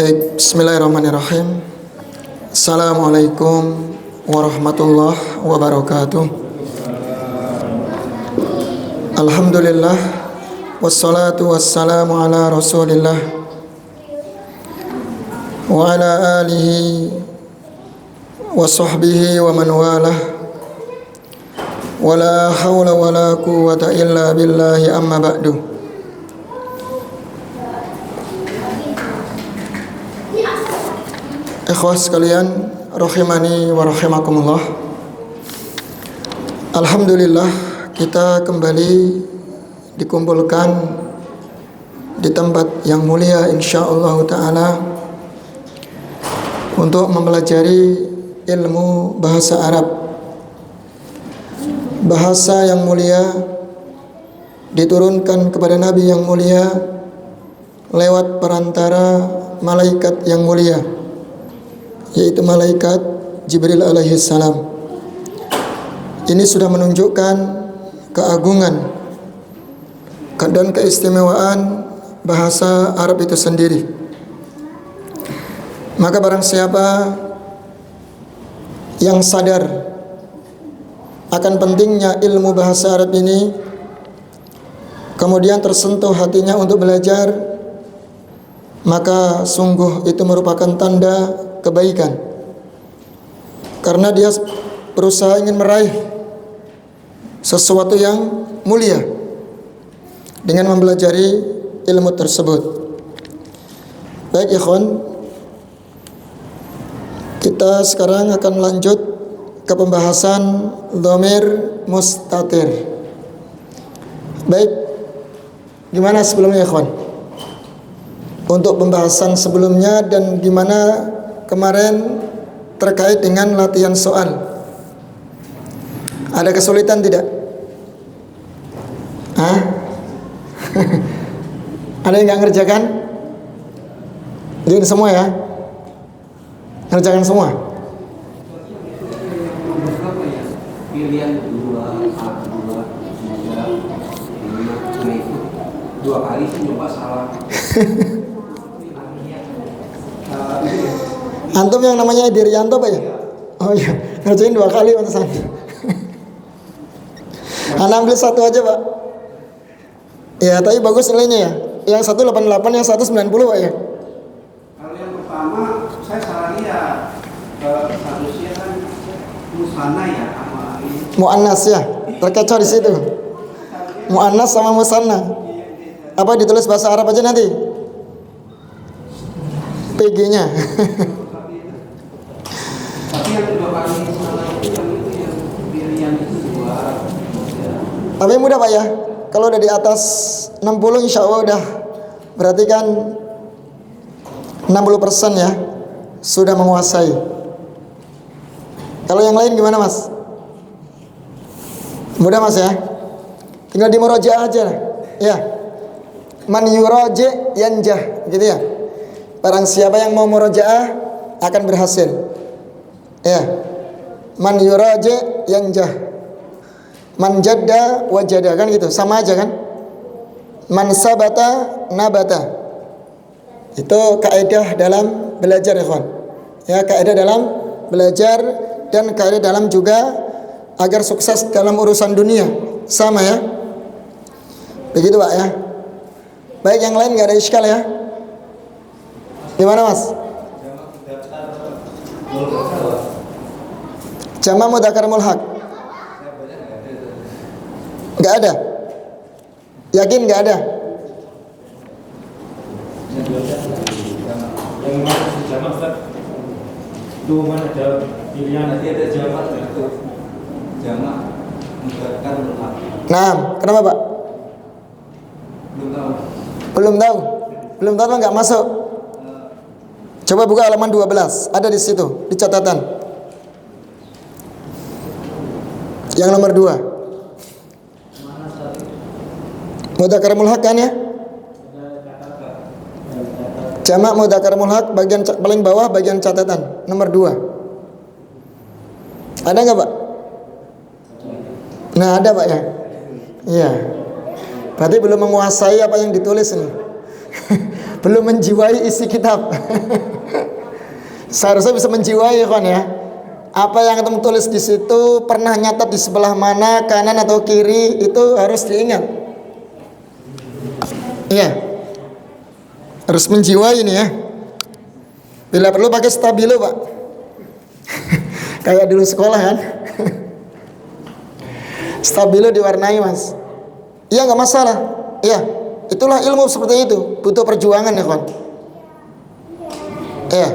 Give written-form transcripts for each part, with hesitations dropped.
Baik, bismillahirrahmanirrahim. Assalamualaikum warahmatullahi wabarakatuh. Alhamdulillah, wassalatu wassalamu ala rasulillah wa ala alihi wa sahbihi wa man walah. Wa la hawla wa la quwwata illa billahi, amma ba'du. Ikhwah sekalian, rahimani wa rahimakumullah. Alhamdulillah, kita kembali dikumpulkan di tempat yang mulia insyaallah ta'ala untuk mempelajari ilmu bahasa Arab. Bahasa yang mulia diturunkan kepada Nabi yang mulia lewat perantara malaikat yang mulia, yaitu malaikat Jibril alaihi salam. Ini sudah menunjukkan keagungan dan keistimewaan bahasa Arab itu sendiri. Maka barang siapa yang sadar akan pentingnya ilmu bahasa Arab ini, kemudian tersentuh hatinya untuk belajar, maka sungguh itu merupakan tanda kebaikan, karena dia berusaha ingin meraih sesuatu yang mulia dengan mempelajari ilmu tersebut. Baik ikhwan, kita sekarang akan lanjut ke pembahasan dhamir mustatir. Baik, gimana sebelumnya ikhwan? Untuk pembahasan sebelumnya dan gimana kemarin terkait dengan latihan soal, ada kesulitan tidak? Hah? Ada yang nggak ngerjakan? Jadi semua ya? Ngerjakan semua? Pilihan 2 kali sih coba salah. Antum yang namanya Diryanto Pak ya? Oh iya, ngerjain 2 kali pantesan. Anak ambil 1 aja Pak. Ya, tapi bagus nilainya ya. Yang 188, yang 190 Pak ya. Kalau yang pertama saya salah lihat. Harusnya kan musanna ya sama ini. Muannas ya, terkecoh di situ. Muannas sama musanna. Apa ditulis bahasa Arab aja nanti? PG-nya. Tapi yang 2 kali salah itu yang pilihan itu 2. Tapi mudah Pak ya. Kalau udah di atas 60 insya Allah udah, berarti kan 60% ya sudah menguasai. Kalau yang lain gimana Mas? Mudah Mas ya. Tinggal di murojaah aja lah. Ya. Man yuraji yanjah, gitu ya. Barang siapa yang mau murojaah akan berhasil. Ya. Man yuraji yanjah. Man jadda wajada, kan gitu, sama aja kan. Man sabata nabata. Itu kaidah dalam belajar ikhwan. Ya, kaidah dalam belajar dan kaidah dalam juga agar sukses dalam urusan dunia. Sama ya. Begitu Pak ya. Baik, yang lain enggak ada iskal ya. Gimana Mas? Jama' mudzakkar mulhaq. Enggak ada. Yakin enggak ada? Yang mana jamak Ustaz? Itu mana ada pilihan, nanti ada jamak itu. Jamak mudzakkar mulhaq. Nah, kenapa Pak? Belum tahu. Belum tahu enggak masuk. Coba buka halaman 12, ada di situ, di catatan. Yang nomor 2. Mudzakkar mulhaq kan ya? Jamak mudzakkar mulhaq bagian paling bawah, bagian catatan nomor 2. Ada enggak Pak? Nah, ada Pak ya? Iya. Berarti belum menguasai apa yang ditulis ini. belum menjiwai isi kitab. Seharusnya bisa menjiwai ya kawan ya. Apa yang antum tulis di situ, pernah nyatat di sebelah mana, kanan atau kiri, itu harus diingat. Iya, harus menjiwai ini ya. Bila perlu pakai stabilo pak. Kayak dulu sekolah kan. Stabilo diwarnai mas. Iya nggak masalah. Iya, itulah ilmu seperti itu. Butuh perjuangan ya kawan. Iya.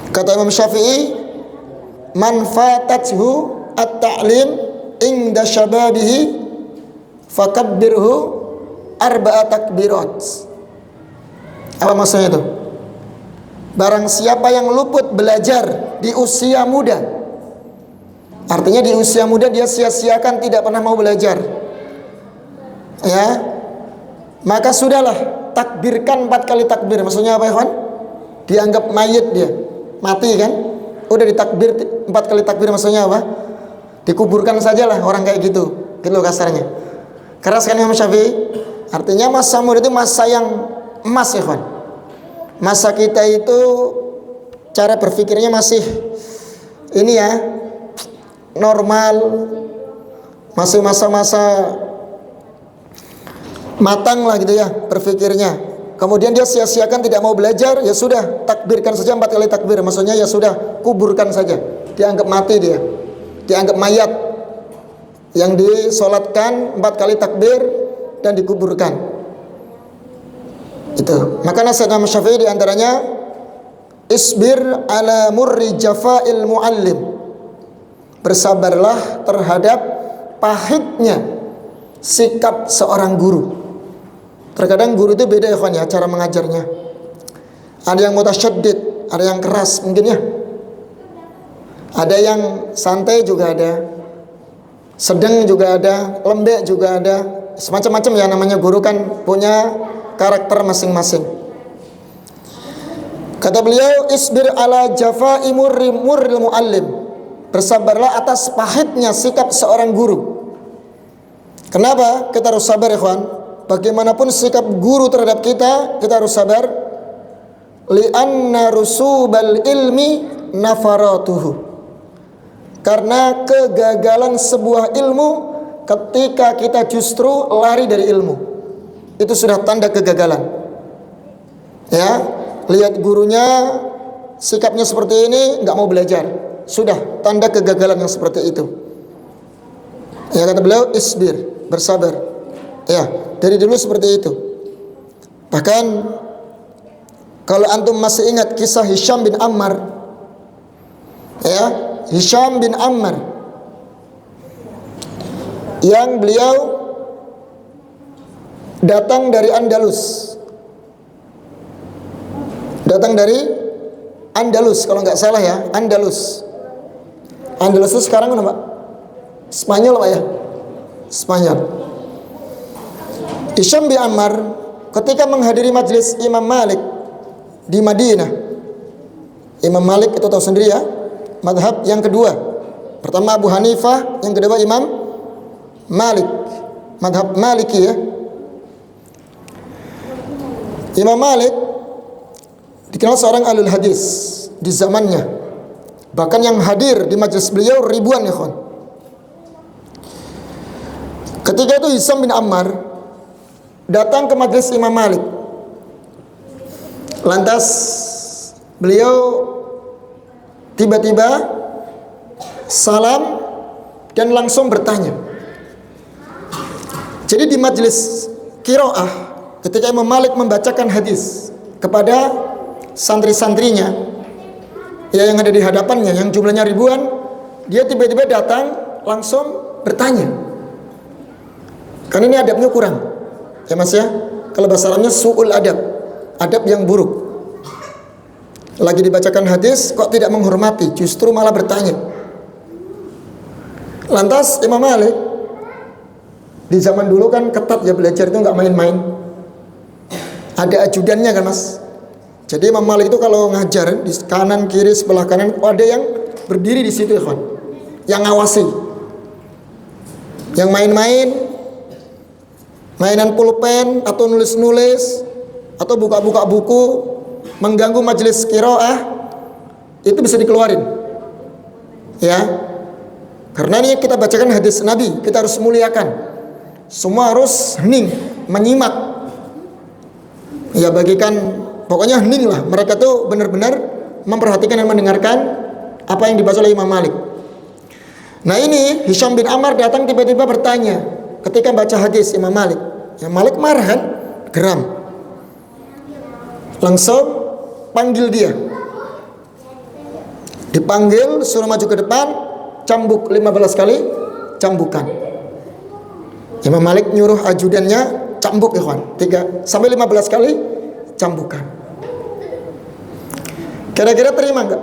Kata Imam Syafi'i, man fatathu at-ta'lim inda syababihi fakabbirhu arba'a takbirat. Apa maksudnya itu? Barang siapa yang luput belajar di usia muda, artinya di usia muda dia sia-siakan, tidak pernah mau belajar, ya, maka sudahlah, takbirkan 4 kali takbir. Maksudnya apa ya kawan? Dianggap mayit dia, mati kan, udah ditakbir 4 kali takbir. Maksudnya apa? Dikuburkan sajalah orang kayak gitu, gitu kasarnya. Keras kan Imam Syafi'i? Artinya masa muda itu masa yang emas ya kawan. Masa kita itu cara berpikirnya masih ini ya, normal, masih masa-masa matang lah gitu ya berpikirnya. Kemudian dia sia-siakan, tidak mau belajar, ya sudah, takbirkan saja 4 kali takbir. Maksudnya ya sudah, kuburkan saja. Dianggap mati dia, dianggap mayat yang disolatkan 4 kali takbir dan dikuburkan. Itu. Maka nasihat Imam Syafi'i diantaranya, isbir ala murri jafa'il muallim. Bersabarlah terhadap pahitnya sikap seorang guru. Terkadang guru itu beda ya kawan ya, cara mengajarnya. Ada yang mutasyaddid, ada yang keras mungkin ya. Ada yang santai juga ada, sedang juga ada, lembek juga ada. Semacam-macam ya, namanya guru kan punya karakter masing-masing. Kata beliau, isbir ala jafa'i murril muallim. Bersabarlah atas pahitnya sikap seorang guru. Kenapa kita harus sabar ya kawan? Bagaimanapun sikap guru terhadap kita, kita harus sabar. Li'anna rusubal ilmi nafaratuhu. Karena kegagalan sebuah ilmu ketika kita justru lari dari ilmu, itu sudah tanda kegagalan. Ya, lihat gurunya sikapnya seperti ini, nggak mau belajar, sudah tanda kegagalan yang seperti itu. Ya, kata beliau, isbir, bersabar. Ya, dari dulu seperti itu. Bahkan kalau antum masih ingat kisah Hisham bin Ammar, ya, Hisham bin Ammar yang beliau datang dari Andalus. Datang dari Andalus kalau nggak salah ya, Andalus. Andalus itu sekarang mana Pak? Spanyol Pak ya? Spanyol. Hisham bin Ammar ketika menghadiri majelis Imam Malik di Madinah. Imam Malik itu tahu sendiri ya, madhab yang kedua. Pertama Abu Hanifah, yang kedua Imam Malik, madhab Maliki ya. Imam Malik dikenal seorang ahlul hadis di zamannya. Bahkan yang hadir di majelis beliau ribuan ya kawan. Ketika itu Hisham bin Ammar datang ke majelis Imam Malik. Lantas beliau tiba-tiba salam dan langsung bertanya. Jadi di majelis qiraah, ketika Imam Malik membacakan hadis kepada santri-santrinya ya yang ada di hadapannya, yang jumlahnya ribuan, dia tiba-tiba datang langsung bertanya. Karena ini adabnya kurang ya mas ya, kalau bahasa Arabnya su'ul adab, adab yang buruk. Lagi dibacakan hadis kok tidak menghormati, justru malah bertanya. Lantas Imam Malik, di zaman dulu kan ketat ya, belajar itu nggak main-main, ada ajudannya kan mas. Jadi Imam Malik itu kalau ngajar di kanan kiri sebelah kanan ada yang berdiri di situ ya kan, yang ngawasi. Yang main-main, mainan pulpen atau nulis-nulis atau buka-buka buku mengganggu majelis qiraah, itu bisa dikeluarin. Ya. Karena ini kita bacakan hadis Nabi, kita harus muliakan. Semua harus hening, menyimak. Ya, bagikan pokoknya hening lah. Mereka tuh benar-benar memperhatikan dan mendengarkan apa yang dibaca oleh Imam Malik. Nah, ini Hisham bin Ammar datang tiba-tiba bertanya ketika baca hadis Imam Malik. Ya, Malik marah kan? Geram. Langsung panggil dia. Dipanggil, suruh maju ke depan, cambuk 15 kali, cambukan. Imam Malik nyuruh ajudannya cambuk ya kawan, 3 sampai 15 kali cambukan. Kira-kira terima enggak?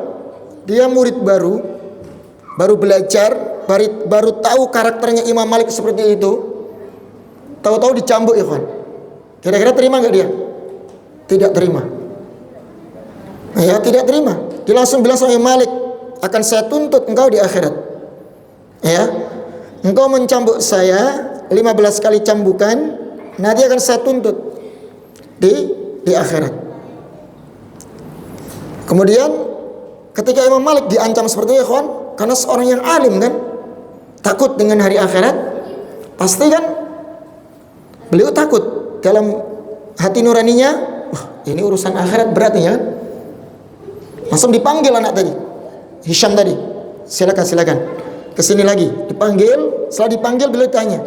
Dia murid baru belajar, baru tahu karakternya Imam Malik seperti itu. Tahu-tahu dicambuk ya kawan. Kira-kira terima enggak dia? Tidak terima. Ya, tidak terima. Dia langsung bilang sama Imam Malik, akan saya tuntut engkau di akhirat. Ya, engkau mencambuk saya 15 kali cambukan, nanti akan saya tuntut di akhirat. Kemudian ketika Imam Malik diancam seperti itu, kawan, karena seorang yang alim kan, takut dengan hari akhirat, pasti kan beliau takut dalam hati nuraninya, wah ini urusan akhirat berat nih ya. Langsung dipanggil anak tadi, Hisham tadi, silakan kesini lagi. Dipanggil, setelah dipanggil beliau tanya,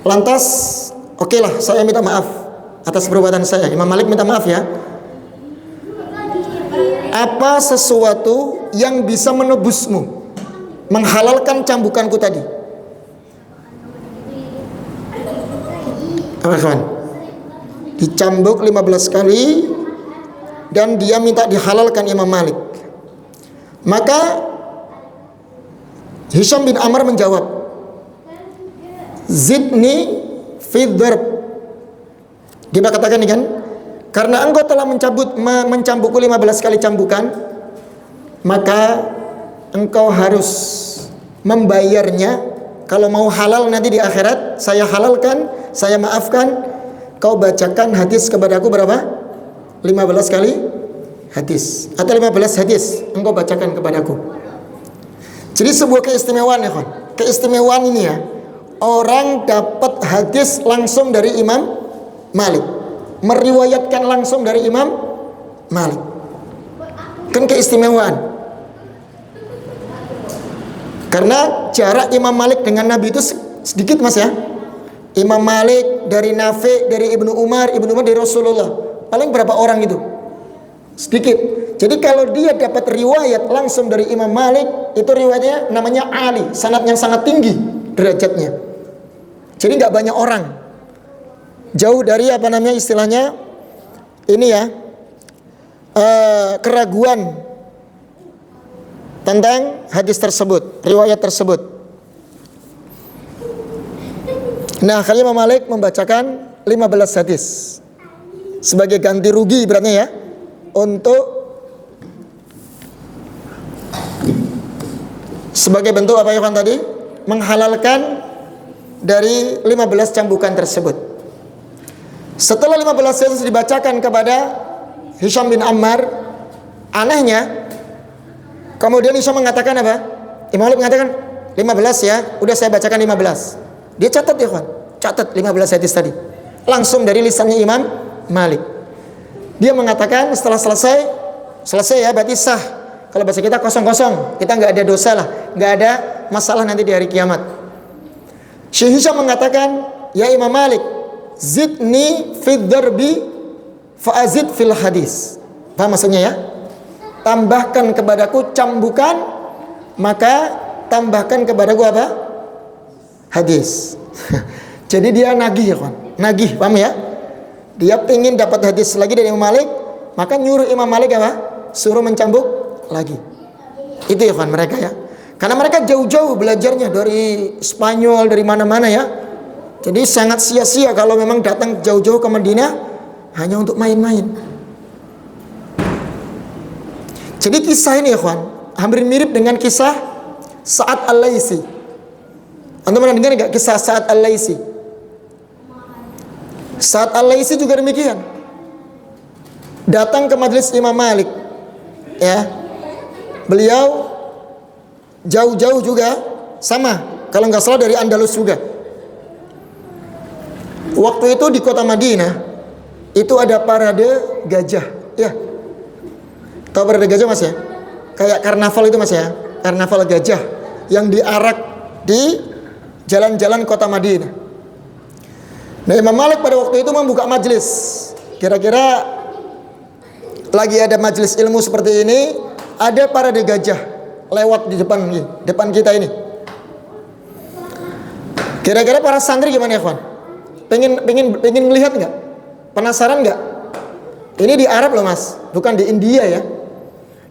lantas oke lah, saya minta maaf atas perbuatan saya. Imam Malik minta maaf ya. Apa sesuatu yang bisa menebusmu, menghalalkan cambukanku tadi? Apa kawan? Dicambuk 15 kali dan dia minta dihalalkan Imam Malik. Maka Hisham bin Ammar menjawab, zidni fi dzarb. Dia katakan ini kan, karena engkau telah mencambukku 15 kali cambukan, maka engkau harus membayarnya. Kalau mau halal nanti di akhirat, saya halalkan, saya maafkan. Kau bacakan hadis kepadaku berapa? 15 kali hadis, atau 15 hadis engkau bacakan kepadaku. Jadi sebuah keistimewaan ya kawan. Keistimewaan ini ya, orang dapat hadis langsung dari Imam Malik, meriwayatkan langsung dari Imam Malik, kan keistimewaan. Karena jarak Imam Malik dengan Nabi itu sedikit mas ya. Imam Malik dari Nafi, dari Ibnu Umar dari Rasulullah, paling berapa orang itu? Sedikit. Jadi kalau dia dapat riwayat langsung dari Imam Malik, itu riwayatnya namanya Ali, sanad yang sangat tinggi derajatnya. Jadi nggak banyak orang, jauh dari apa namanya istilahnya ini ya, keraguan tentang hadis tersebut, riwayat tersebut. Nah, kali Imam Malik membacakan 15 hadis sebagai ganti rugi beratnya ya, untuk sebagai bentuk apa ya kan tadi, menghalalkan dari 15 cambukan tersebut. Setelah 15 hadis dibacakan kepada Hisham bin Ammar, anehnya kemudian Hisham mengatakan apa? Imam Malik mengatakan 15 ya, udah saya bacakan 15. Dia catat ya kawan, catat 15 hadis tadi langsung dari lisannya Imam Malik. Dia mengatakan setelah selesai ya, berarti sah. Kalau bahasa kita kosong-kosong, kita nggak ada dosa lah, nggak ada masalah nanti di hari kiamat. Syekh Hisham mengatakan, ya Imam Malik, zidni fid darbi fa'azid fil hadis. Paham maksudnya ya? Tambahkan kepadaku cambukan, maka tambahkan kepadaku apa? Hadis. Jadi dia nagih ya kawan, nagih, paham ya? Dia ingin dapat hadis lagi dari Imam Malik, maka nyuruh Imam Malik apa? Suruh mencambuk lagi. Itu ya kawan mereka ya. Karena mereka jauh-jauh belajarnya dari Spanyol, dari mana-mana ya. Jadi sangat sia-sia kalau memang datang jauh-jauh ke Madinah hanya untuk main-main. Jadi kisah ini ya kawan, hampir mirip dengan kisah Sa'ad Al-Laisi. Antum pernah dengar enggak kisah Sa'ad Al-Laisi? Sa'ad Al-Laisi juga demikian. Datang ke majelis Imam Malik. Ya. Beliau jauh-jauh juga, sama, kalau nggak salah dari Andalus juga. Waktu itu di kota Madinah itu ada parade gajah, ya. Tahu parade gajah Mas ya? Kayak karnaval itu Mas ya, karnaval gajah yang diarak di jalan-jalan kota Madinah. Nah, Imam Malik pada waktu itu membuka majelis. Kira-kira lagi ada majelis ilmu seperti ini, ada parade gajah lewat di depan kita ini. Kira-kira para santri gimana ya, kawan? Pengen melihat nggak? Penasaran nggak? Ini di Arab loh Mas, bukan di India ya.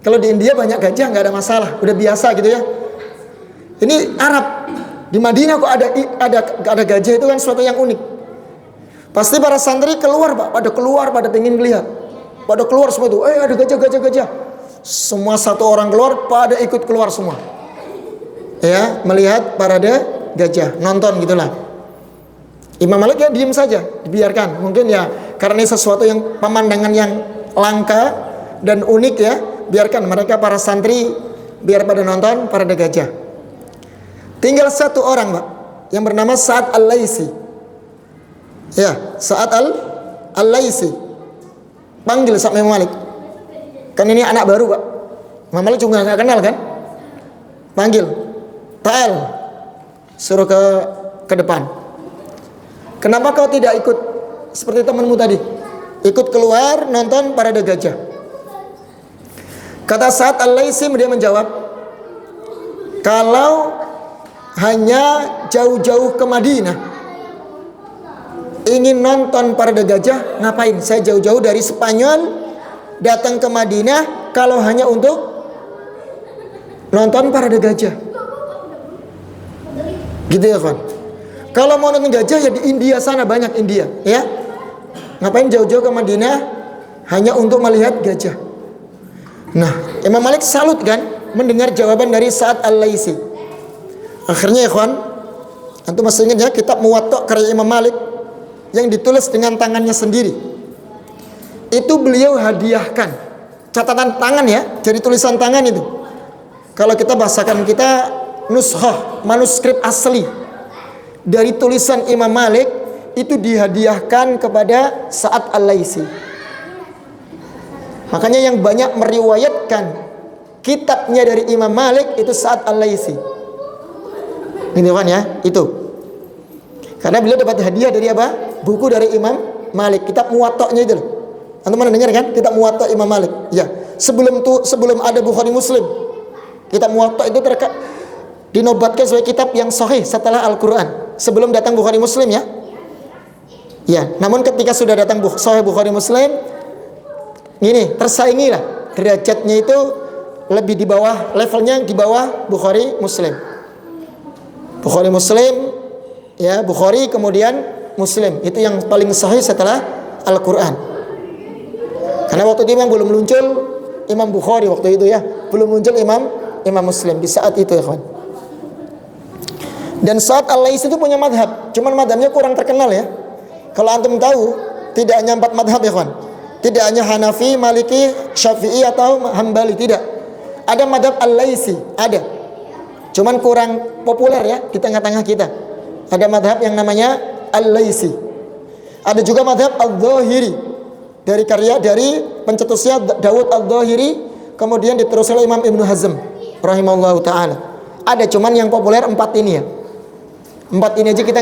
Kalau di India banyak gajah nggak ada masalah, udah biasa gitu ya. Ini Arab, di Madinah kok ada gajah, itu kan sesuatu yang unik. Pasti para santri keluar Pak, pada pengen melihat, pada keluar semua itu. Ada gajah. Semua satu orang keluar, pada ikut keluar semua. Ya, melihat parade gajah, nonton gitulah. Imam Malik ya diam saja, dibiarkan. Mungkin ya karena ini sesuatu yang pemandangan yang langka dan unik ya, biarkan mereka para santri biar pada nonton parade gajah. Tinggal satu orang Pak, yang bernama Sa'ad Al-Laisi. Ya, Sa'ad Al-Laisi. Panggil sama Imam Malik. Kan ini anak baru Pak. Imam Malik juga nggak kenal kan? Panggil, Ta'al, suruh ke depan. Kenapa kau tidak ikut seperti temanmu tadi? Ikut keluar nonton parade gajah. Kata Sa'ad Al-Laisi, dia menjawab, kalau hanya jauh-jauh ke Madinah ingin nonton parade gajah, ngapain? Saya jauh-jauh dari Spanyol datang ke Madinah kalau hanya untuk nonton parade gajah. Gitu ya kawan. Kalau mau nonton gajah ya di India sana, banyak India ya. Ngapain jauh-jauh ke Madinah hanya untuk melihat gajah? Nah, Imam Malik salut kan mendengar jawaban dari Sa'ad Al-Laisi. Akhirnya ya kawan, antum masih ingat ya kitab Muwatta karya Imam Malik yang ditulis dengan tangannya sendiri. Itu beliau hadiahkan, catatan tangan ya, jadi tulisan tangan itu. Kalau kita bahasakan kita nuskhah, manuskrip asli dari tulisan Imam Malik itu dihadiahkan kepada Sa'ad Al-Laisi. Makanya yang banyak meriwayatkan kitabnya dari Imam Malik itu Sa'ad Al-Laisi. Ini kan ya, itu. Karena beliau dapat hadiah dari apa? Buku dari Imam Malik, kitab Muwatta'nya itu. Antum pernah dengar kan? Kitab Muwatta' Imam Malik. Ya, sebelum ada Bukhari Muslim. Kitab Muwatta' itu dinobatkan sebagai kitab yang sahih setelah Al-Qur'an. Sebelum datang Bukhari Muslim ya. Ya, namun ketika sudah datang Sahih Bukhari Muslim, ini tersaingi lah, derajatnya itu lebih di bawah, levelnya di bawah Bukhari Muslim. Bukhari Muslim ya, Bukhari kemudian Muslim, itu yang paling sahih setelah Al-Qur'an. Karena waktu itu memang belum muncul Imam Bukhari waktu itu ya, belum muncul Imam Muslim di saat itu ya kawan. Dan Sa'ad Al-Laisi itu punya madhab, cuman madhabnya kurang terkenal ya. Kalau antum tahu, tidak hanya 4 madhab ya kawan. Tidak hanya Hanafi, Maliki, Syafi'i atau Hambali, tidak. Ada madhab Al-Laisi, ada. Cuman kurang populer ya di tengah-tengah kita. Ada madhab yang namanya Al-Laisi. Ada juga madhab Al-Dhahiri, dari pencetusnya Dawud Al-Dhahiri, kemudian diteruskan oleh Imam Ibnu Hazm rahimahullahu ta'ala. Ada, cuman yang populer 4 ini ya. 4 ini aja kita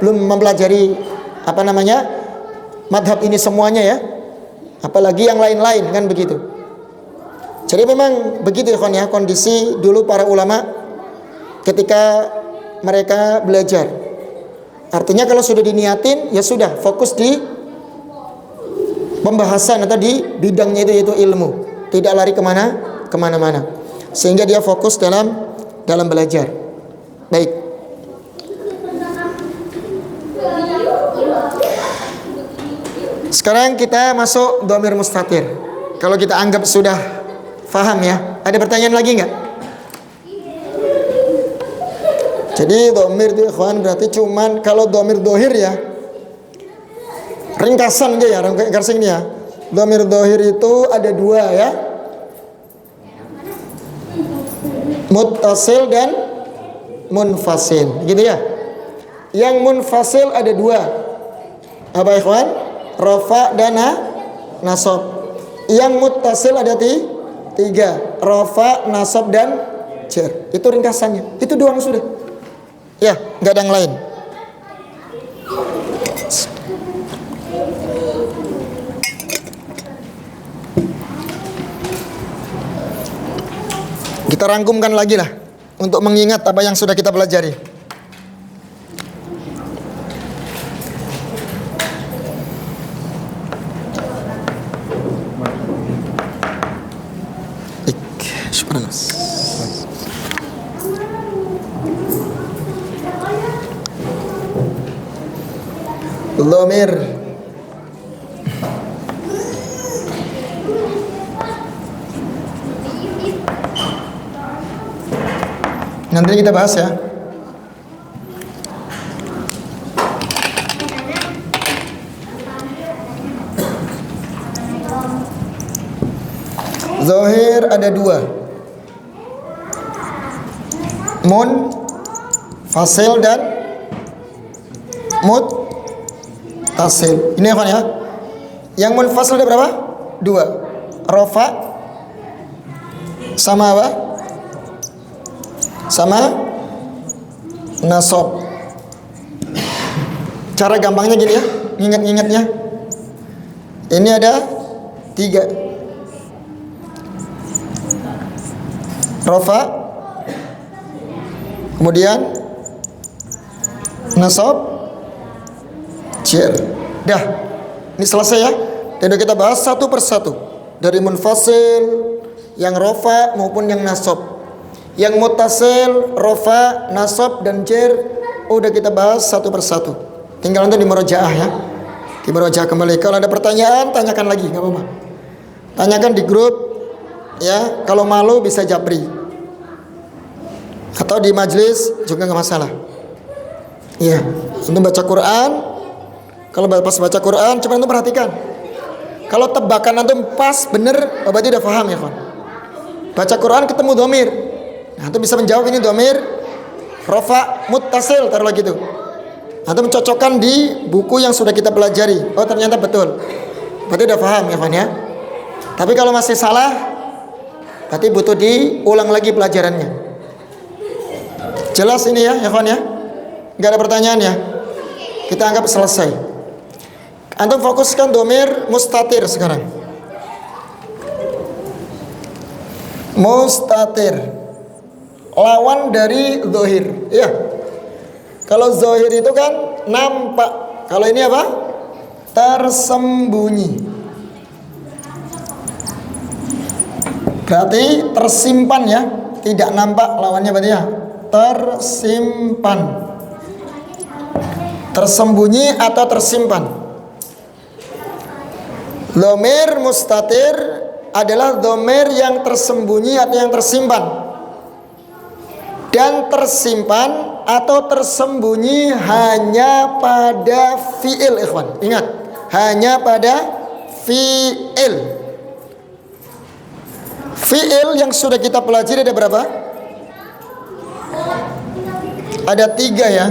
belum mempelajari madhab ini semuanya ya, apalagi yang lain-lain kan begitu. Jadi memang begitu ya kawan ya, kondisi dulu para ulama ketika mereka belajar. Artinya kalau sudah diniatin ya sudah, fokus di pembahasan atau di bidangnya itu, yaitu ilmu, tidak lari kemana-mana, sehingga dia fokus dalam belajar. Baik. Sekarang kita masuk dhamir mustatir. Kalau kita anggap sudah faham ya. Ada pertanyaan lagi nggak? Jadi domir itu ikhwan berarti cuman kalau domir dohir ya, ringkasan dia ya, ringkasan ini ya. Domir dohir itu ada dua ya, muttasil dan munfasil, gitu ya. Yang munfasil ada dua, apa ikhwan? Rafa dan nasab. Yang muttasil ada tiga, rafa, nasab dan jar. Itu ringkasannya, itu doang sudah. Ya, nggak ada yang lain. Kita rangkumkan lagi lah untuk mengingat apa yang sudah kita pelajari. Dhamir nanti kita bahas ya. Zahir ada dua, munfasil dan muttasil. Ini apa ya? Yang munfasil ada berapa? Dua, rafa sama apa? Sama nasab. Cara gampangnya gini ya, ingat-ingatnya. Ini ada tiga, rafa, kemudian nasab, jar. Dah, ini selesai ya. Dan kita bahas satu persatu dari munfasil, yang rafa maupun yang nasab. Yang muttasil, rafa, nasab dan jar udah kita bahas satu persatu. Tinggal nanti di murojaah ya. Di murojaah kembali. Kalau ada pertanyaan tanyakan lagi, nggak apa-apa. Tanyakan di grup ya. Kalau malu bisa japri. Atau di majelis juga nggak masalah. Iya, untuk baca Quran. Kalau pas baca Quran cuma itu perhatikan. Kalau tebakan antum pas bener, berarti udah paham ya kawan. Baca Quran ketemu domir. Nah, antum bisa menjawab ini domir rafa muttasil, taruh lagi tuh. Antum mencocokkan di buku yang sudah kita pelajari. Oh ternyata betul. Berarti udah paham ya kawan ya. Tapi kalau masih salah, berarti butuh diulang lagi pelajarannya. Jelas ini ya kawan ya. Gak ada pertanyaan ya. Kita anggap selesai. Antum fokuskan domir mustatir sekarang. Mustatir lawan dari zohir. Ya. Kalau zohir itu kan nampak. Kalau ini apa? Tersembunyi. Berarti tersimpan ya. Tidak nampak lawannya berarti ya. Tersimpan. Tersembunyi atau tersimpan. Dhamir mustatir adalah dhamir yang tersembunyi atau yang tersimpan. Dan tersimpan atau tersembunyi hanya pada fi'il ikhwan. Ingat, hanya pada fi'il. Fi'il yang sudah kita pelajari ada berapa? Ada 3 ya.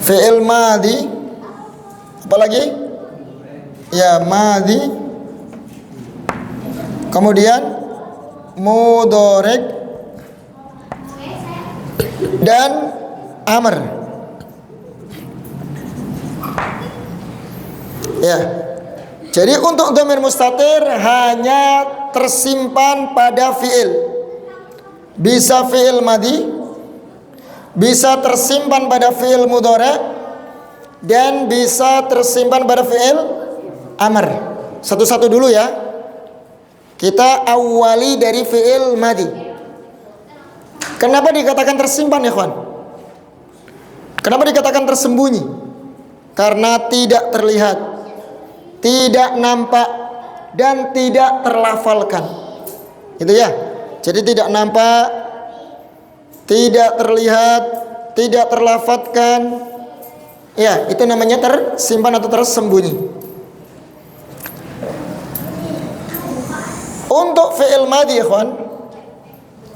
Fi'il madhi, apalagi? Ya madhi. Kemudian mudhari' dan amr. Ya. Jadi untuk dhamir mustatir hanya tersimpan pada fi'il. Bisa fi'il madhi, bisa tersimpan pada fi'il mudhari' dan bisa tersimpan pada fi'il amr. Satu-satu dulu ya. Kita awali dari fi'il madhi. Kenapa dikatakan tersimpan ya kawan? Kenapa dikatakan tersembunyi? Karena tidak terlihat, tidak nampak, dan tidak terlafalkan. Gitu ya. Jadi tidak nampak, tidak terlihat, tidak terlafalkan. Ya, itu namanya tersimpan atau tersembunyi. Untuk fi'il madhi, ikhwan,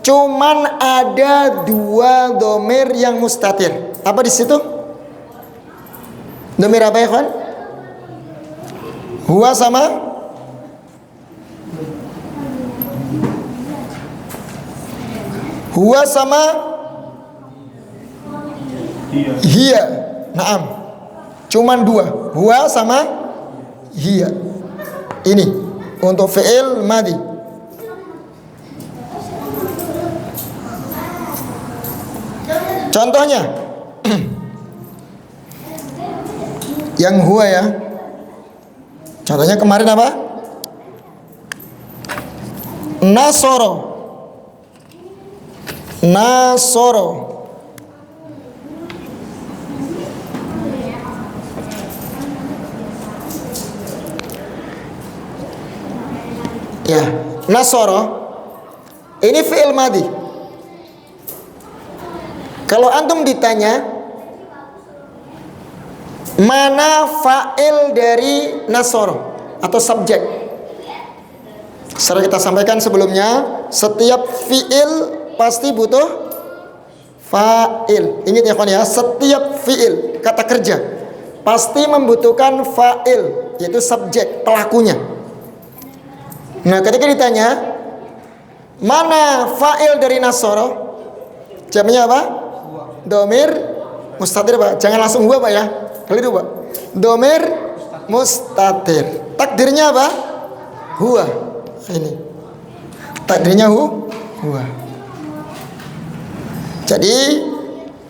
cuman ada 2 domir yang mustatir. Apa di situ? Domir apa, ikhwan? Huwa sama huwa sama hiya. Naam. Cuman 2. Huwa sama hiya. Ini untuk fi'il madhi. Contohnya yang huwa ya. Contohnya kemarin apa? Nasoro. Nasoro. Ya, nasoro ini fi'il madhi. Kalau antum ditanya mana fa'il dari nasoro atau subjek, setelah kita sampaikan sebelumnya, setiap fi'il pasti butuh fa'il. Ingat ya kawan ya, setiap fi'il kata kerja pasti membutuhkan fa'il, yaitu subjek, pelakunya. Nah, ketika ditanya mana fa'il dari nasoro, jawabnya apa? Domir mustatir, Pak. Jangan langsung huwa, Pak ya. Keliru, Pak. Domir mustatir. Takdirnya apa? Huwa. Ini. Takdirnya huwa. Jadi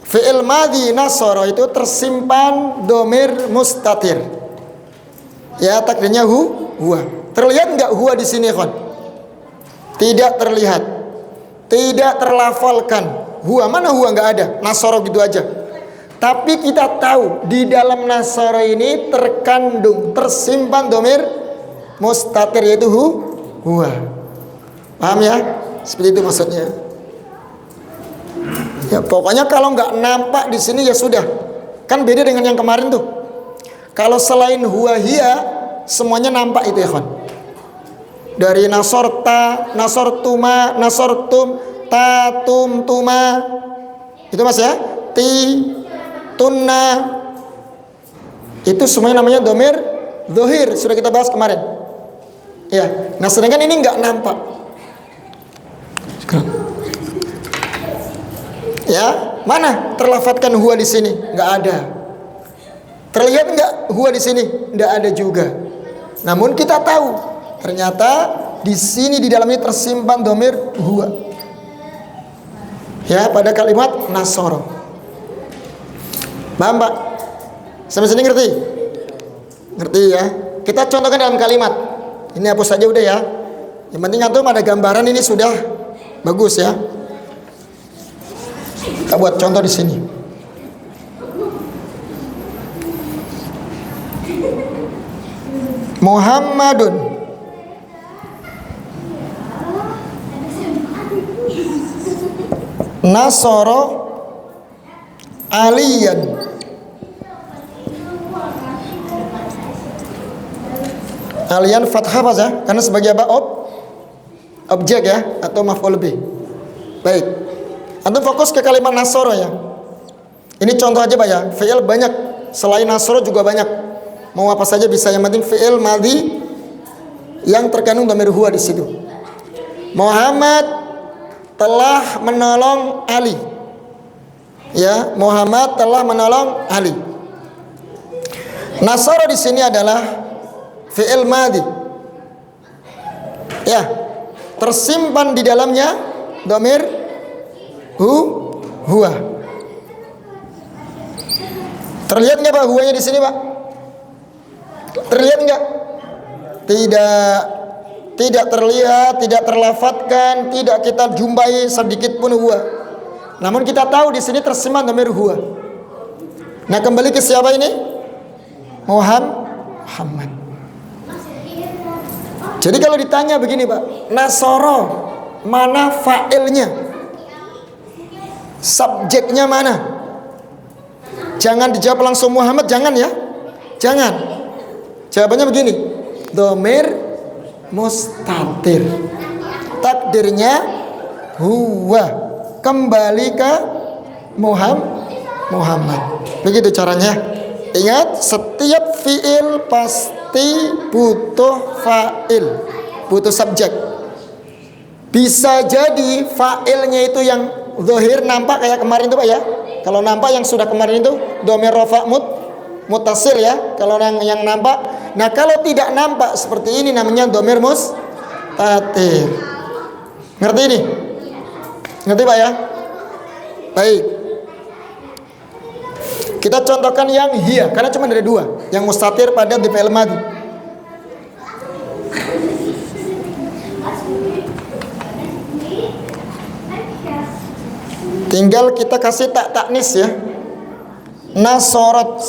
fi'il madhi nasoro itu tersimpan domir mustatir. Ya, takdirnya huwa. Terlihat enggak huwa di sini, kawan? Tidak terlihat. Tidak terlafalkan. Huwa, mana huwa? Enggak ada. Nasoro gitu aja. Tapi kita tahu di dalam nasoro ini terkandung, tersimpan domir mustatir, yaitu huwa. Paham ya? Seperti itu maksudnya. Ya, pokoknya kalau enggak nampak di sini ya sudah. Kan beda dengan yang kemarin tuh. Kalau selain huwa hiya, semuanya nampak itu ya, kawan. Dari nasorta, nasortuma, nasortum, tatum, tuma. Itu Mas ya. Ti, tunna. Itu semuanya namanya domir dhohir. Sudah kita bahas kemarin. Ya. Nah, sedangkan ini enggak nampak. Ya, mana terlafadzkan huwa di sini? Enggak ada. Terlihat enggak huwa di sini? Enggak ada juga. Namun kita tahu ternyata di sini di dalamnya tersimpan domir huwa. Ya, pada kalimat nasoro. Paham, Pak? Sampai sini ngerti? Ngerti ya? Kita contohkan dalam kalimat. Ini hapus saja udah ya. Yang penting antum ada gambaran, ini sudah bagus ya. Kita buat contoh di sini. Muhammadun nasoro aliyan. Aliyan fathah apa ya? Karena sebagai apa? Objek ya, atau maf'ul bih. Baik. Antum fokus ke kalimat nasoro ya. Ini contoh aja Pak ya. Fi'il banyak, selain nasoro juga banyak. Mau apa saja bisa, yang penting fi'il madhi yang terkandung dhamir huwa di situ. Muhammad telah menolong Ali. Ya, Muhammad telah menolong Ali. Nasara di sini adalah fi'il madhi. Ya, tersimpan di dalamnya dhamir huwa. Terlihat nggak Pak huwanya di sini, Pak? Terlihat nggak? Tidak terlihat, tidak terlafadzkan, tidak kita jumpai sedikit pun huwa. Namun kita tahu di sini tersimpan dhamir huwa. Nah, kembali ke siapa ini? Muhammad. Jadi kalau ditanya begini, Pak, Nasoro mana fa'ilnya? Subjeknya mana? Jangan dijawab langsung Muhammad, jangan ya. Jangan. Jawabannya begini. Dhamir mustatir. Takdirnya huwa. Kembali ke Muhammad. Begitu caranya. Ingat, setiap fiil pasti butuh fa'il, butuh subjek. Bisa jadi fa'ilnya itu yang zahir nampak kayak kemarin itu Pak ya. Kalau nampak yang sudah kemarin itu dhamir rafa' muttasil ya. Kalau yang nampak. Nah, kalau tidak nampak seperti ini namanya dhamir mustatir. Ngerti ini? Ngerti Pak ya? Baik. Kita contohkan yang hiya, karena cuma ada dua, yang mustatir pada di fi'il madhi. Tinggal kita kasih taknis ya. Nasorot,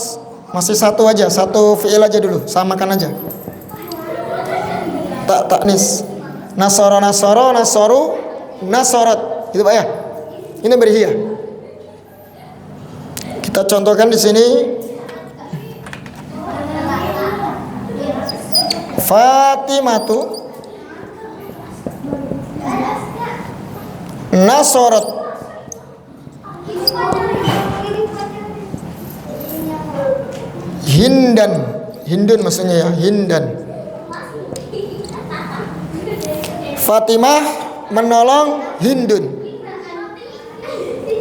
masih satu aja, satu fi'il aja dulu, samakan aja. Taknis. Nasoro, nasoru, nasorot. Itu Pak ya. Ini berhiya. Kita contohkan di sini. Fatimatu nasorot. Hindun maksudnya ya, Hindan. Fatimah menolong Hindun.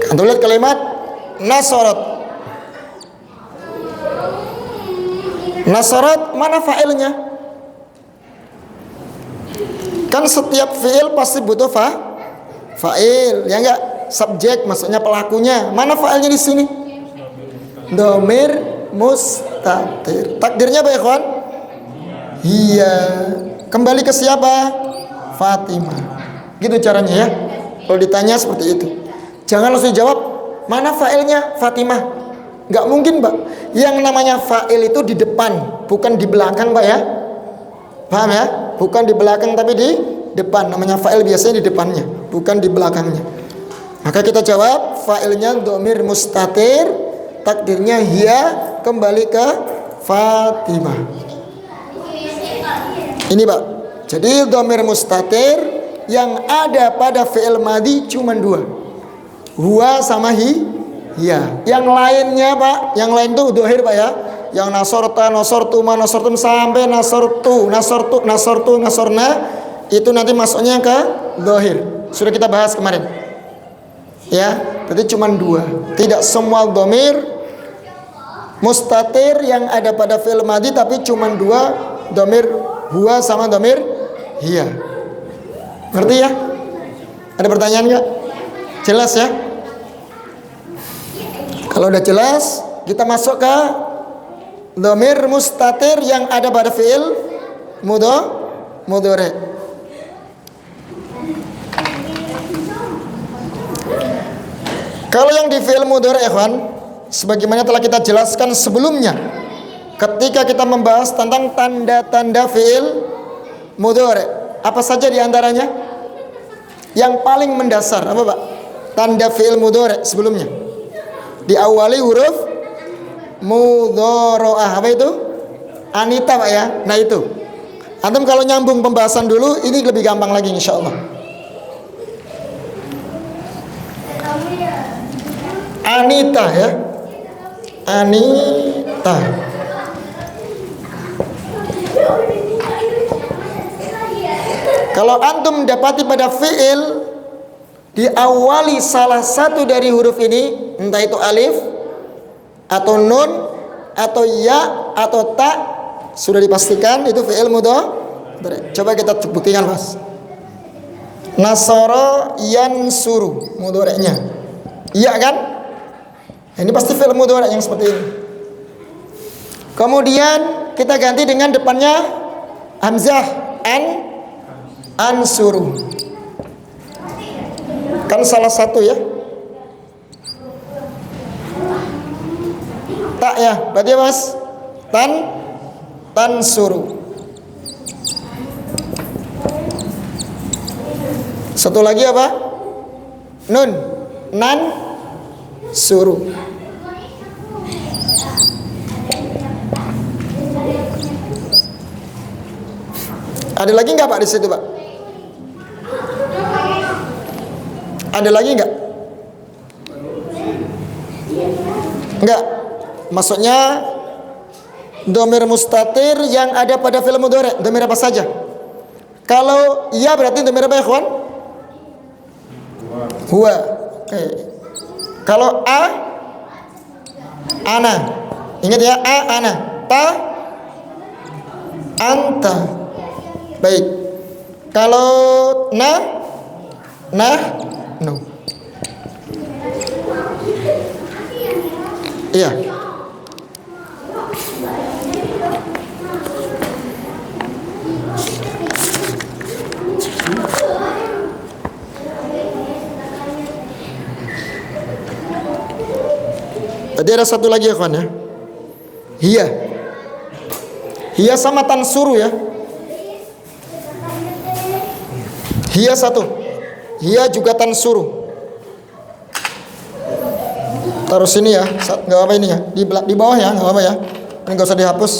Antum lihat kalimat nasorot. Nasorot mana fa'ilnya? Kan setiap fi'il pasti butuh fa'il, ya enggak? Subjek maksudnya pelakunya. Mana fa'ilnya di sini? Dhamir mustatir. Takdirnya apa ya, kawan? Iya. Kembali ke siapa? Fatimah. Gitu caranya ya. Kalau ditanya seperti itu. Jangan langsung jawab, mana fa'ilnya? Fatimah. Nggak mungkin Pak. Yang namanya fa'il itu di depan, bukan di belakang Pak ya. Paham ya? Bukan di belakang tapi di depan. Namanya fa'il biasanya di depannya, bukan di belakangnya. Maka kita jawab fa'ilnya dhamir mustatir, takdirnya hiya, kembali ke Fatimah. Ini Pak. Jadi dhamir mustatir yang ada pada fi'il madhi cuma dua. Huwa sama hiya. Yang lainnya Pak, yang lain tuh dohir Pak ya. Yang nasorta, nasortuma, nasortum sampai nasortu, nasorna itu nanti masuknya ke dohir. Sudah kita bahas kemarin. Ya, berarti cuma dua. Tidak semua dhamir mustatir yang ada pada fi'il madhi, tapi cuma dua, dhamir huwa sama dhamir hiya. Ngerti ya? Ada pertanyaan nggak? Jelas ya? Kalau udah jelas, kita masuk ke dhamir mustatir yang ada pada fi'il mudhari. Kalau yang di fi'il mudhari ikhwan, sebagaimana telah kita jelaskan sebelumnya ketika kita membahas tentang tanda-tanda fi'il mudhari, apa saja di antaranya? Yang paling mendasar apa Pak? Tanda fi'il mudhari sebelumnya diawali huruf mudhari'ah. Apa itu? Anita Pak ya. Nah itu. Antum kalau nyambung pembahasan dulu, ini lebih gampang lagi insyaallah. Anita ya. Anita. Kalau antum mendapati pada fi'il diawali salah satu dari huruf ini, entah itu alif atau nun atau ya atau ta, sudah dipastikan itu fi'il mudhari. Coba kita buktikan Mas. Nasara yansuru, mudhari'nya iya kan? Ini pasti fi'il mudhari yang seperti ini. Kemudian kita ganti dengan depannya hamzah, ansuru. Kan salah satu ya. Tak ya, berarti apa mas? Tansuru. Satu lagi apa? Nun. Nan suru. Ada lagi nggak Pak di situ Pak? Ada lagi nggak? Nggak. Maksudnya dhamir mustatir yang ada pada fi'il mudhari', dhamir apa saja? Kalau iya berarti dhamir apa ya kawan? Huwa. Oke. Kalau ana. Ingat ya, ana. Ta, anta. Baik. Kalau no. Iya. Tadi ada satu lagi ya kawan ya. Hiya sama tansuru ya. Hiya satu. Hiya juga tansuru. Taruh sini ya, nggak apa ini ya, di bawah ya, nggak apa ya. Ini nggak usah dihapus.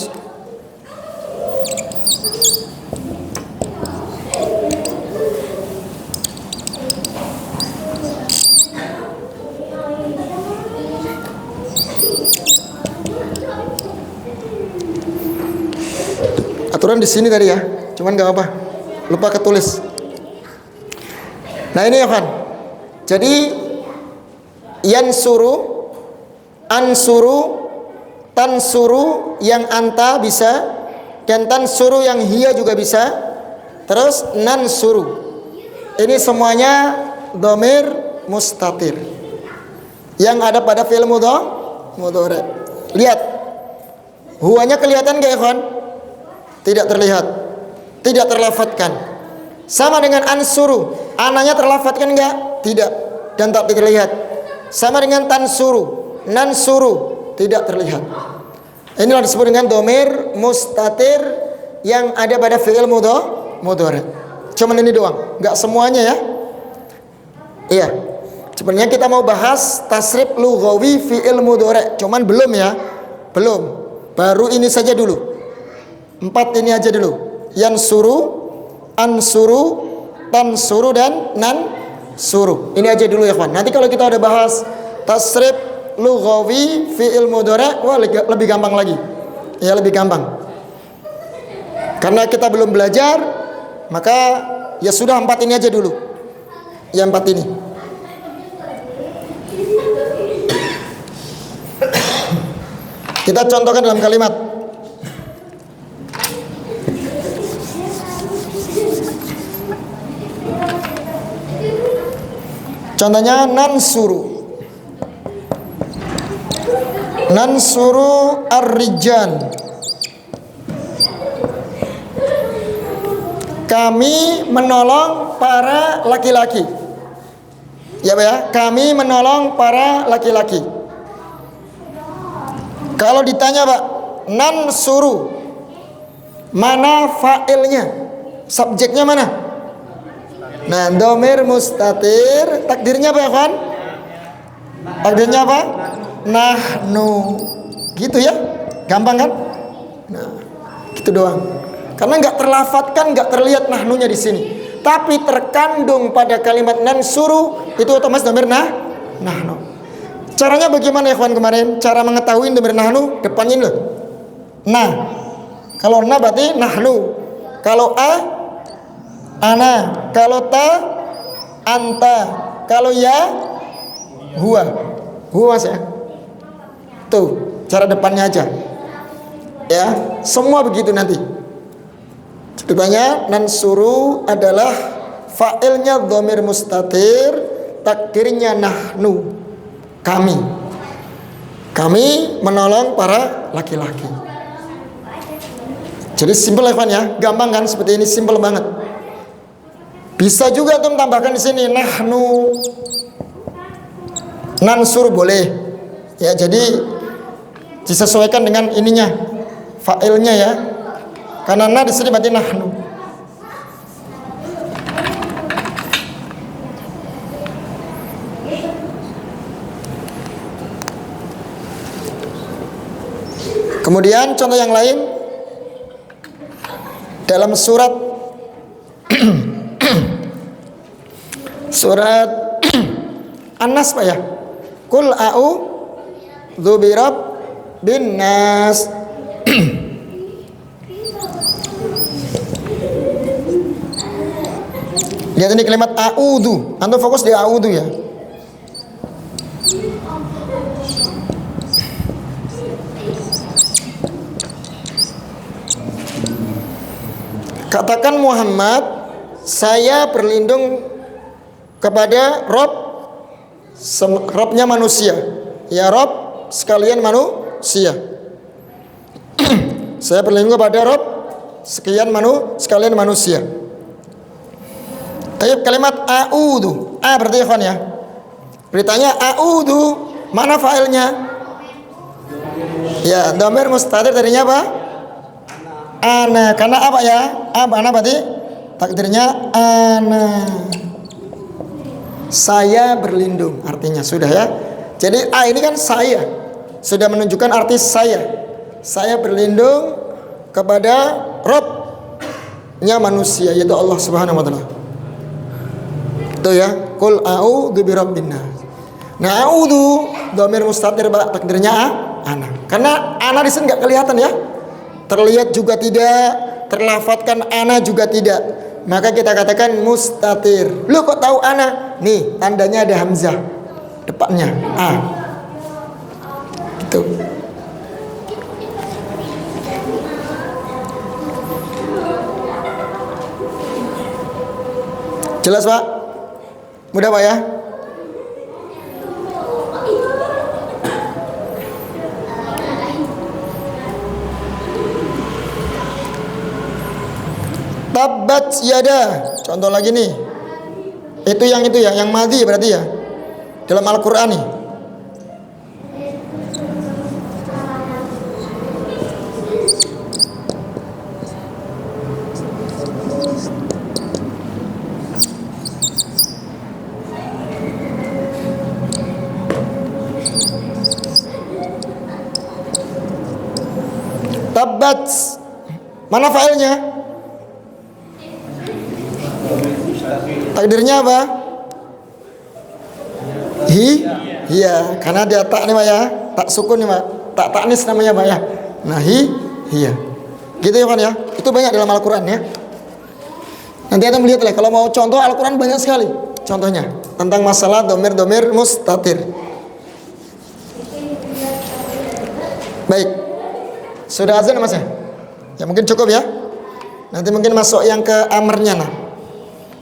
Aturan di sini tadi ya, cuman nggak apa, lupa ketulis. Nah ini ya kan, jadi yansuru, ansuru, tansuru yang anta bisa, dan tansuru yang hiya juga bisa. Terus nansuru, ini semuanya dhamir mustatir yang ada pada fi'il mudhari'. Lihat, huwanya kelihatan gak ya kawan? Tidak terlihat, tidak terlafadzkan. Sama dengan ansuru, ananya terlafadzkan enggak? Tidak, dan tak terlihat. Sama dengan tansuru, nansuru, tidak terlihat. Inilah disebut dengan dhamir mustatir yang ada pada fi'il mudhari'. Cuman ini doang, enggak semuanya ya. Iya. Sebenarnya kita mau bahas tasrif lughawi fi'il mudhari', cuman belum ya. Belum. Baru ini saja dulu. 4 ini aja dulu. Yansuru, ansuru, tansuru, dan nansuru. Ini aja dulu ya kawan. Nanti kalau kita udah bahas tasrif lughawi fi'il mudhari', wah lebih gampang lagi. Ya lebih gampang. Karena kita belum belajar, maka ya sudah 4 ini aja dulu. Ya 4 ini. Kita contohkan dalam kalimat. Contohnya nansuru. Nansuru ar-rijal. Kami menolong para laki-laki. Ya Pak ya, kami menolong para laki-laki. Kalau ditanya Pak, nansuru, mana fa'ilnya? Subjeknya mana? Nah, dhamir mustatir, takdirnya apa ya kan? Takdirnya apa? Nahnu. Gitu ya? Gampang kan? Nah, gitu doang. Karena nggak terlafadzkan, nggak terlihat nahnunya di sini. Tapi terkandung pada kalimat nansuru, itu otomatis dhamir nahnu. Caranya bagaimana ya kawan kemarin? Cara mengetahui dhamir nahnu, depannya loh. Nah, kalau na berarti nahnu. Kalau ana. Kalau ta, anta. Kalau ya, huwa. Huwa mas ya. Tuh, cara depannya aja. Ya, semua begitu nanti. Contohnya nansuru adalah fa'ilnya dhamir mustatir, takdirnya nahnu. Kami menolong para laki-laki. Jadi simpel ya kawan ya, gampang kan seperti ini, simpel banget. Bisa juga tuh tambahkan di sini nahnu, nansur boleh. Ya jadi Disesuaikan dengan ininya, fa'ilnya ya. Karena na di sini berarti nahnu. Kemudian contoh yang lain dalam surat surat An-Nas Pak ya. Qul a'udzu birabbin nas. Lihat ini kalimat a'udzu. Antum fokus di a'udzu ya. Katakan Muhammad, saya berlindung kepada Robnya manusia. Ya Rob sekalian manusia. Saya berlindung kepada Rob sekalian manusia. Tapi kalimat a'udzu, berarti ikhwan ya. Beritanya a'udzu, mana failnya? Ya, dhamir mustatir tadinya apa? Ana, karena apa ya? Ana berarti takdirnya ana. Saya berlindung, artinya sudah ya. Jadi ini kan saya, sudah menunjukkan arti saya. Saya berlindung kepada Robnya manusia, yaitu Allah Subhanahu Wa Taala. Itu ya. Qul a'udzu birabbin nas. Nah, a'udzu dhamir mustatir takdirnya ana. Karena ana di sini enggak kelihatan ya. Terlihat juga tidak, terlafadzkan ana juga tidak. Maka kita katakan mustatir. Lu kok tahu ana? Nih, tandanya ada hamzah depannya. Gitu. Jelas, Pak? Mudah, Pak ya? Tabbat yada. Contoh lagi nih. Itu ya, yang madhi berarti ya. Dalam Al-Qur'an nih. Tabbat. Mana failnya? Takdirnya apa? Iya, karena dia tak nih Pak ya, tak sukun nih Pak, tak taknis namanya Pak ya. Nah iya, gitu ya kan ya. Itu banyak dalam Al-Quran ya. Nanti kita melihat lah, kalau mau contoh Al-Quran banyak sekali contohnya tentang masalah domir mustatir. Baik, sudah azan Mas ya? Ya mungkin cukup ya. Nanti mungkin masuk yang ke amarnya nah.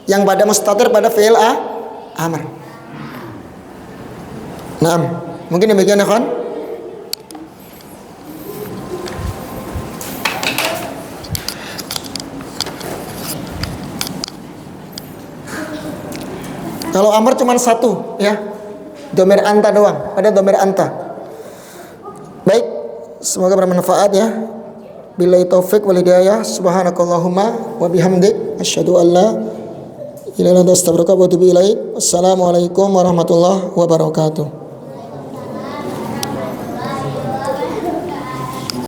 Yang pada mustatir pada fi'il amr. Nah, mungkin demikian ya kawan. Kalau amr cuma satu ya, domir anta doang, pada domir anta. Baik, semoga bermanfaat ya. Billahi taufik wal hidayah. Subhanakallahumma wa bihamdik asyhadu an la ilaha illa anta astaghfiruka wa atubu ilaik. Wassalamualaikum warahmatullahi wabarakatuh.